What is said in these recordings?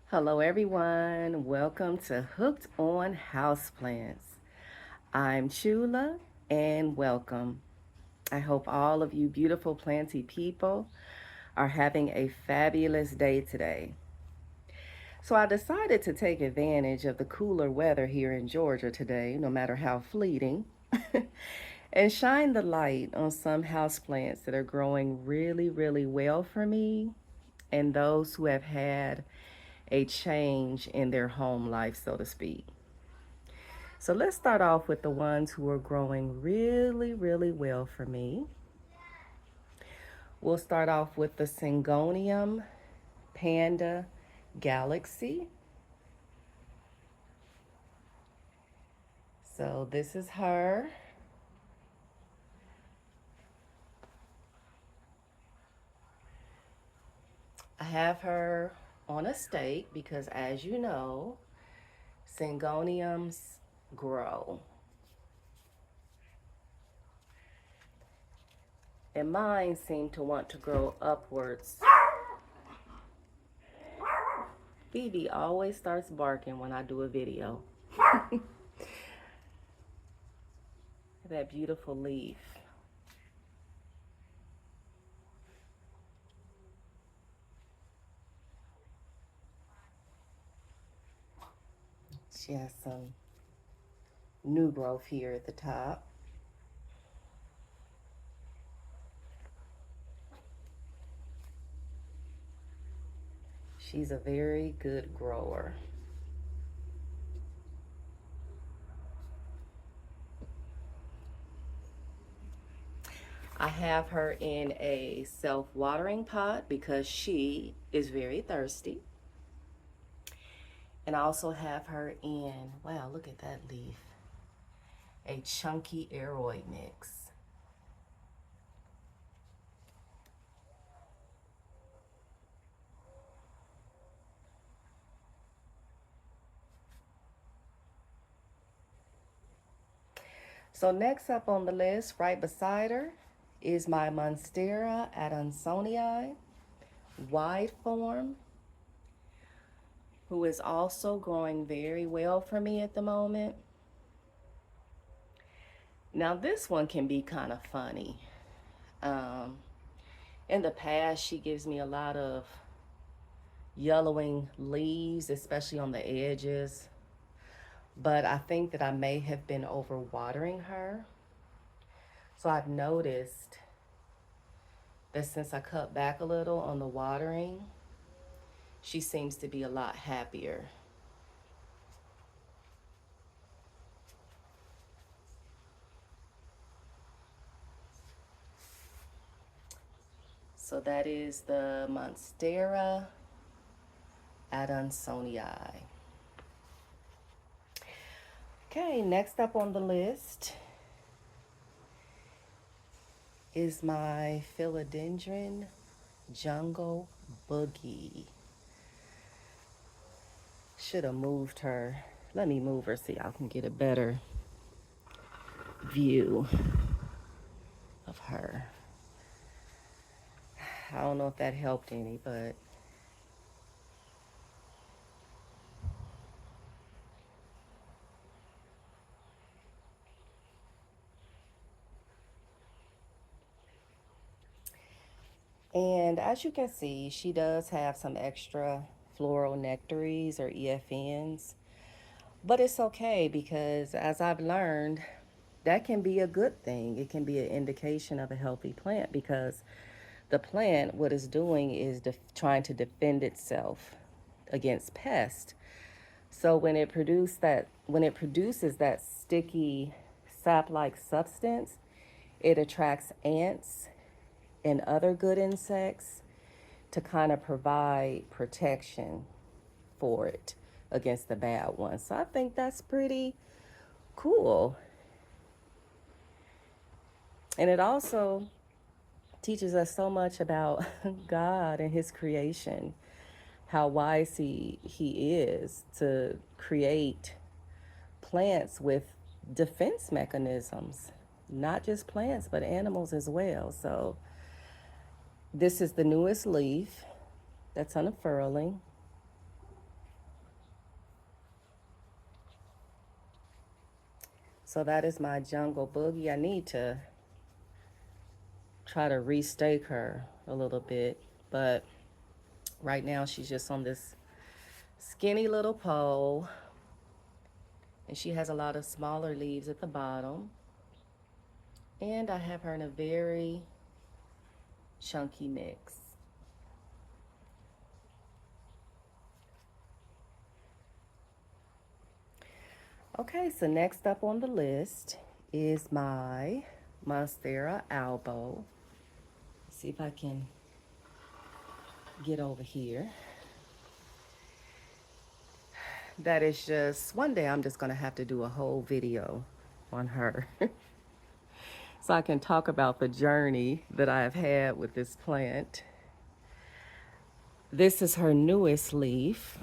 Hello, everyone. Welcome to Hooked on Houseplants. I'm Chula, and welcome. I hope all of you beautiful planty people are having a fabulous day today. So, I decided to take advantage of the cooler weather here in Georgia today, no matter how fleeting, and shine the light on some houseplants that are growing really, really well for me and those who have had a change in their home life, so to speak. So let's start off with the ones who are growing really, really well for me. We'll start off with the Syngonium Panda Galaxy. So this is her. I have her on a stake because, as you know, Syngoniums grow. And mine seem to want to grow upwards. Phoebe always starts barking when I do a video. That beautiful leaf. She has some new growth here at the top. She's a very good grower. I have her in a self-watering pot because she is very thirsty. And I also have her in, wow, look at that leaf, a chunky aroid mix. So next up on the list, right beside her, is my Monstera adansonii wide form, who is also growing very well for me at the moment. Now this one can be kind of funny. Um, in the past, she gives me a lot of yellowing leaves, especially on the edges. But I think that I may have been overwatering her. So I've noticed that since I cut back a little on the watering, she seems to be a lot happier. So that is the Monstera adansonii. Okay, next up on the list is my Philodendron Jungle Boogie. Should have moved her. Let me move her so y'all can get a better view of her. I don't know if that helped any, but and as you can see, she does have some extra floral nectaries or EFNs, but it's okay because as I've learned, that can be a good thing. It can be an indication of a healthy plant because the plant, what it's doing is trying to defend itself against pests. So when it produces that sticky sap-like substance, it attracts ants and other good insects to kind of provide protection for it against the bad ones. So I think that's pretty cool. And it also teaches us so much about God and his creation, how wise he is to create plants with defense mechanisms, not just plants but animals as well. So this is the newest leaf that's unfurling. So that is my jungle boogie. I need to try to restake her a little bit, but right now she's just on this skinny little pole, and she has a lot of smaller leaves at the bottom. And I have her in a very chunky mix. Okay, so next up on the list is my Monstera albo. See if I can get over here. That is just, one day I'm just gonna have to do a whole video on her. So I can talk about the journey that I've had with this plant. This is her newest leaf.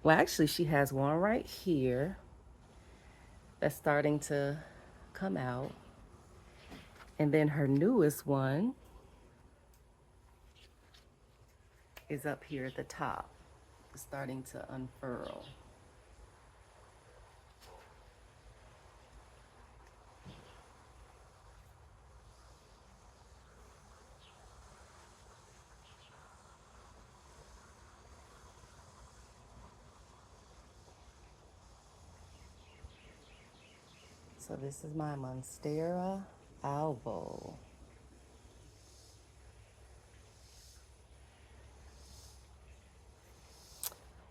Well, actually she has one right here that's starting to come out. And then her newest one is up here at the top, starting to unfurl. So this is my Monstera albo.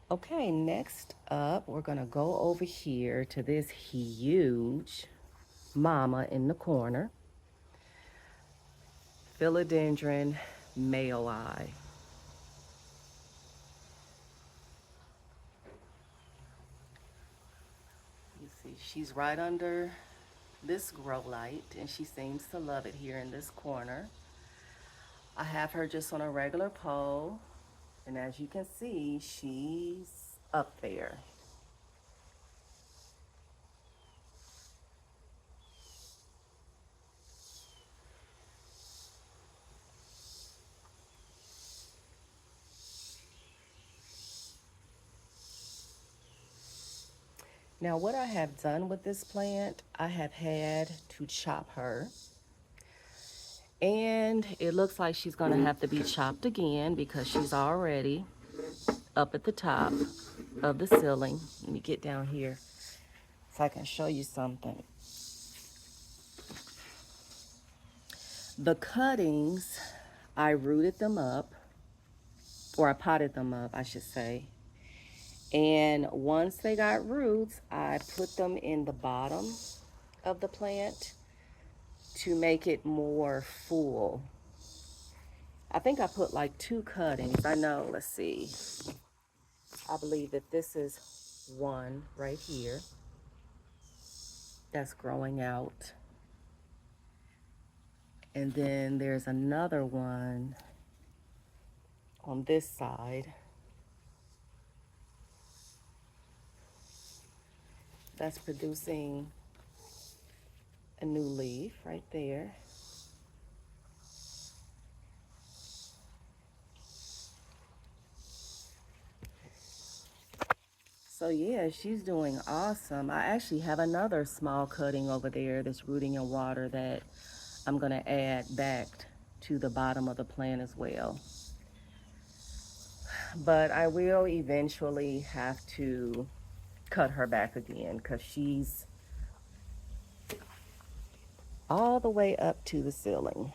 Okay, next up, we're gonna go over here to this huge mama in the corner, Philodendron mayoi. You see, she's right under this grow light, and she seems to love it here in this corner. I have her just on a regular pole, and as you can see, she's up there. Now, what I have done with this plant, I have had to chop her. And it looks like she's gonna have to be chopped again because she's already up at the top of the ceiling. Let me get down here so I can show you something. The cuttings, I rooted them up, or I potted them up, I should say. And once they got roots, I put them in the bottom of the plant to make it more full. I think I put like 2 cuttings. I know, let's see. I believe that this is one right here that's growing out. And then there's another one on this side that's producing a new leaf right there. So yeah, she's doing awesome. I actually have another small cutting over there that's rooting in water that I'm gonna add back to the bottom of the plant as well. But I will eventually have to cut her back again because she's all the way up to the ceiling.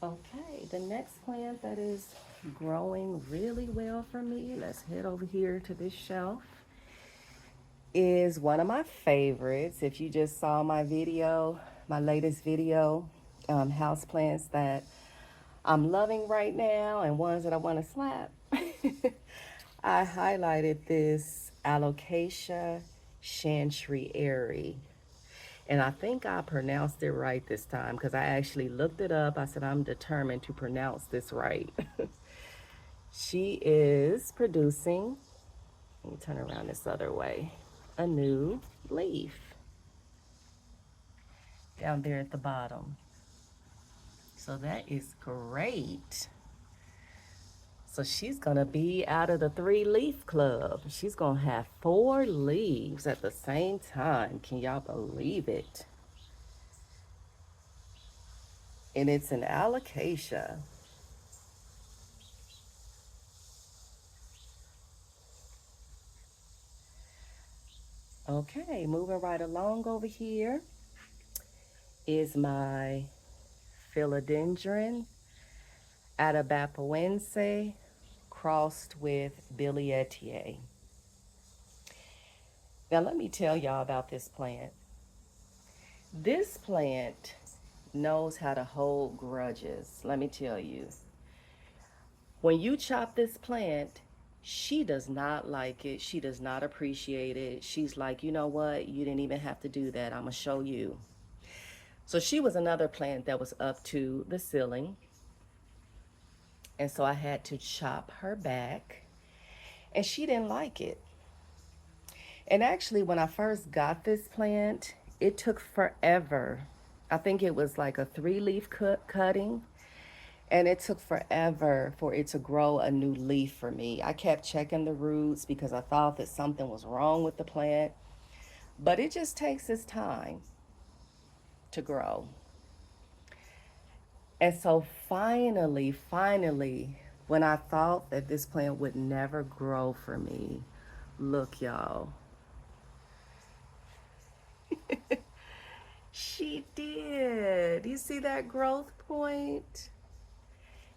Okay, the next plant that is growing really well for me, let's head over here to this shelf, is one of my favorites. If you just saw my video, my latest video, house plants that I'm loving right now and ones that I want to slap. I highlighted this Alocasia chantrieri. And I think I pronounced it right this time because I actually looked it up. I said, I'm determined to pronounce this right. She is producing, let me turn around this other way, a new leaf down there at the bottom. So that is great. So she's gonna be out of the 3 leaf club. She's gonna have 4 leaves at the same time. Can y'all believe it? And it's an alocasia. Okay, moving right along over here is my philodendron atabapoense crossed with billietiae. Now let me tell y'all about this plant. This plant knows how to hold grudges. Let me tell you. When you chop this plant, she does not like it. She does not appreciate it. She's like, you know what? You didn't even have to do that. I'm going to show you. So she was another plant that was up to the ceiling. And so I had to chop her back. And she didn't like it. And actually, when I first got this plant, it took forever. I think it was like a 3 leaf cutting. And it took forever for it to grow a new leaf for me. I kept checking the roots because I thought that something was wrong with the plant. But it just takes its time to grow. And so finally, when I thought that this plant would never grow for me, look, y'all, she did. You see that growth point?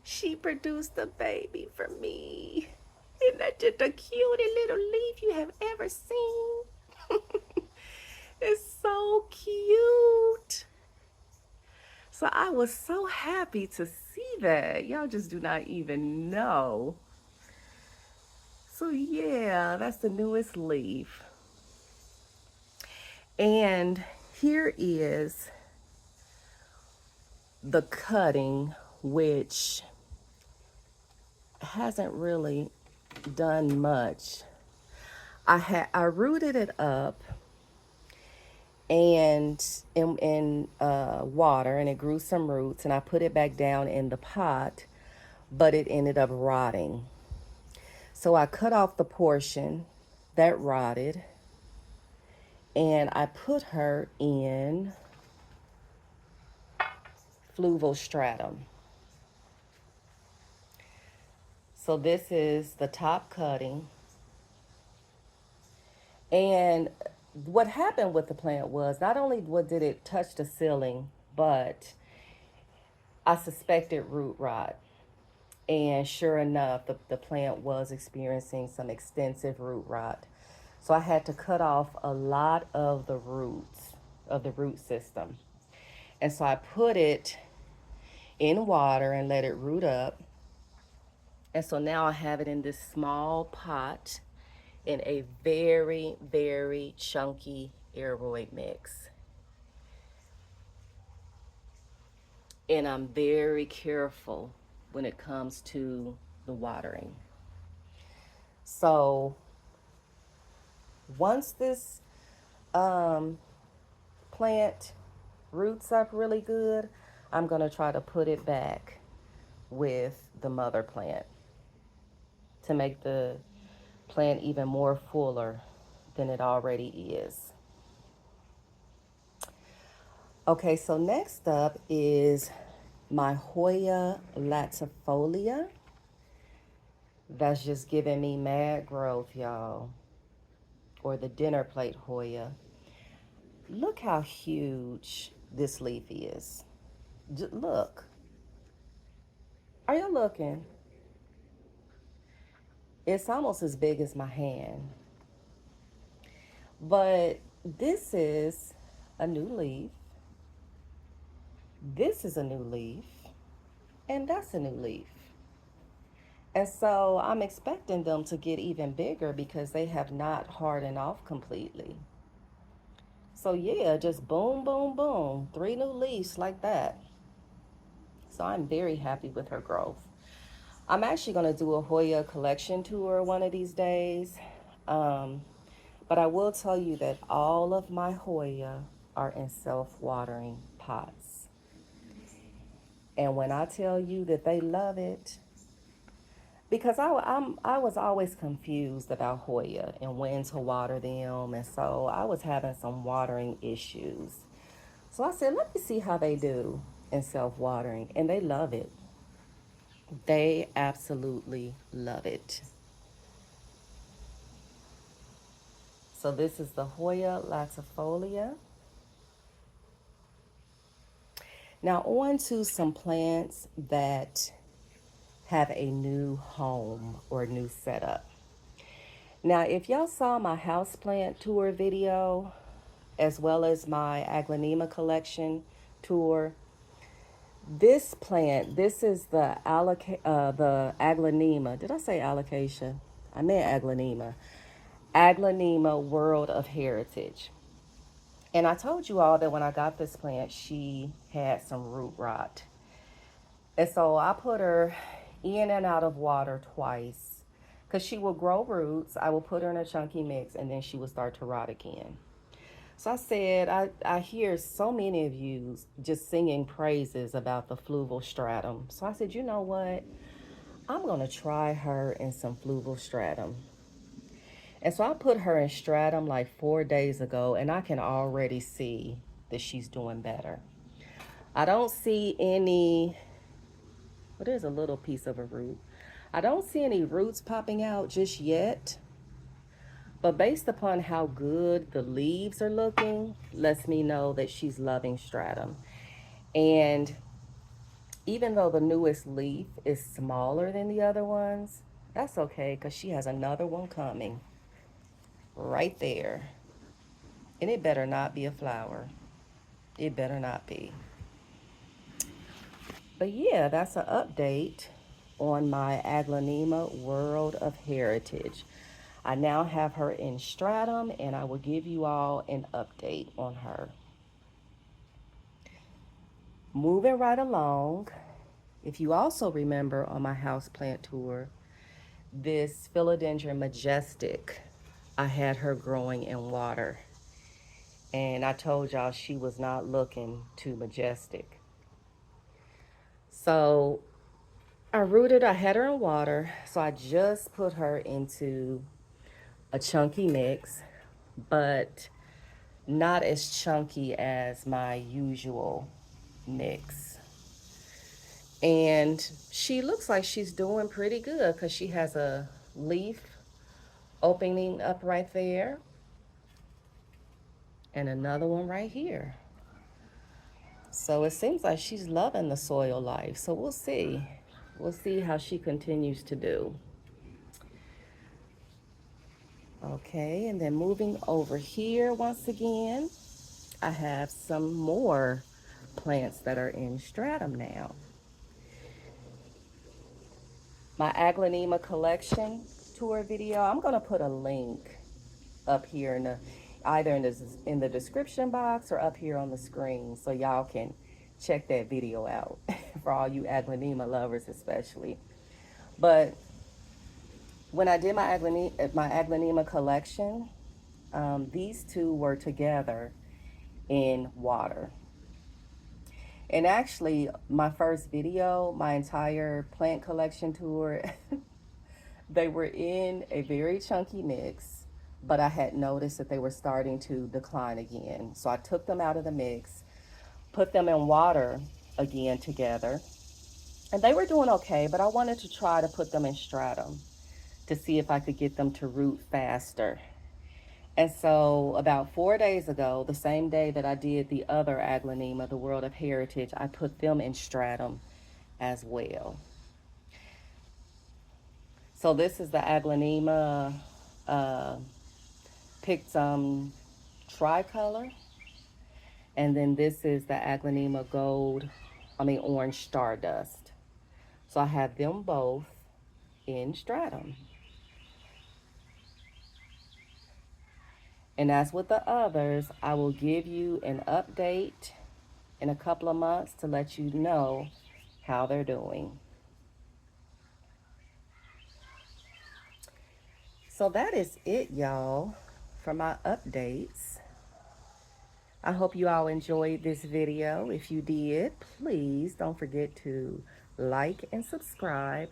She produced a baby for me. Isn't that just the cutest little leaf you have ever seen? It's so cute. So I was so happy to see that. Y'all just do not even know. So yeah, that's the newest leaf. And here is the cutting, which hasn't really done much. I rooted it up and in water, and it grew some roots, and I put it back down in the pot, but it ended up rotting. So I cut off the portion that rotted, and I put her in fluvostratum. So this is the top cutting. And what happened with the plant was not only did it touch the ceiling, but I suspected root rot. And sure enough, the plant was experiencing some extensive root rot. So I had to cut off a lot of the roots of the root system. And so I put it in water and let it root up. And so now I have it in this small pot in a very chunky aeroid mix. And I'm very careful when it comes to the watering. So once this um, plant roots up really good, I'm going to try to put it back with the mother plant to make the plant even more fuller than it already is. Okay, so next up is my Hoya latifolia. That's just giving me mad growth, y'all. Or the dinner plate Hoya. Look how huge this leaf is. Look. Are you looking? It's almost as big as my hand. But this is a new leaf. This is a new leaf. And that's a new leaf. And so I'm expecting them to get even bigger because they have not hardened off completely. So yeah, just boom, boom, boom. 3 new leaves like that. So I'm very happy with her growth. I'm actually going to do a Hoya collection tour one of these days. Um, but I will tell you that all of my Hoya are in self-watering pots. And when I tell you that they love it, because I was always confused about Hoya and when to water them. And so I was having some watering issues. So I said, let me see how they do in self-watering. And they love it. They absolutely love it. So this is the Hoya latifolia. Now on to some plants that have a new home or new setup. Now, if y'all saw my houseplant tour video, as well as my Aglaonema collection tour, this plant, this is the Aglaonema. Did I say alocasia? I meant Aglaonema. Aglaonema World of Heritage. And I told you all that when I got this plant, she had some root rot. And so I put her in and out of water twice because she will grow roots. I will put her in a chunky mix and then she will start to rot again. So I said, I hear so many of you just singing praises about the fluval stratum. So I said, you know what? I'm going to try her in some fluval stratum. And so I put her in stratum like 4 days ago, and I can already see that she's doing better. I don't see any, well, there's a little piece of a root. I don't see any roots popping out just yet. But based upon how good the leaves are looking, lets me know that she's loving stratum. And even though the newest leaf is smaller than the other ones, that's okay because she has another one coming right there. And it better not be a flower. It better not be. But yeah, that's an update on my Aglaonema World of Heritage. I now have her in stratum and I will give you all an update on her. Moving right along, if you also remember on my houseplant tour, this Philodendron Majestic, I had her growing in water. And I told y'all she was not looking too majestic. So I had her in water, so I just put her into a chunky mix, but not as chunky as my usual mix. And she looks like she's doing pretty good because she has a leaf opening up right there and another one right here. So it seems like she's loving the soil life. So we'll see. We'll see how she continues to do. Okay, and then moving over here once again, I have some more plants that are in stratum now. My Aglaonema collection tour video, I'm going to put a link up here in the either in the description box or up here on the screen so y'all can check that video out for all you Aglaonema lovers especially. But when I did my Aglaonema collection, these two were together in water. And actually, my first video, my entire plant collection tour, they were in a very chunky mix, but I had noticed that they were starting to decline again. So I took them out of the mix, put them in water again together, and they were doing okay, but I wanted to try to put them in stratum to see if I could get them to root faster. And so about 4 days ago, the same day that I did the other Aglaonema, the World of Heritage, I put them in stratum as well. So this is the Aglaonema Pictum tricolor. And then this is the Aglaonema Orange Stardust. So I have them both in stratum. And as with the others, I will give you an update in a couple of months to let you know how they're doing. So that is it, y'all, for my updates. I hope you all enjoyed this video. If you did, please don't forget to like and subscribe.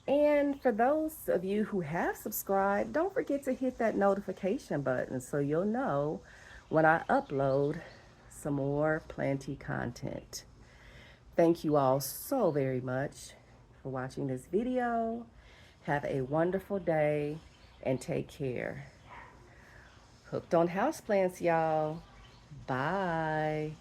And for those of you who have subscribed, don't forget to hit that notification button so you'll know when I upload some more Planty content. Thank you all so very much for watching this video. Have a wonderful day and take care. Hooked on houseplants, y'all. Bye.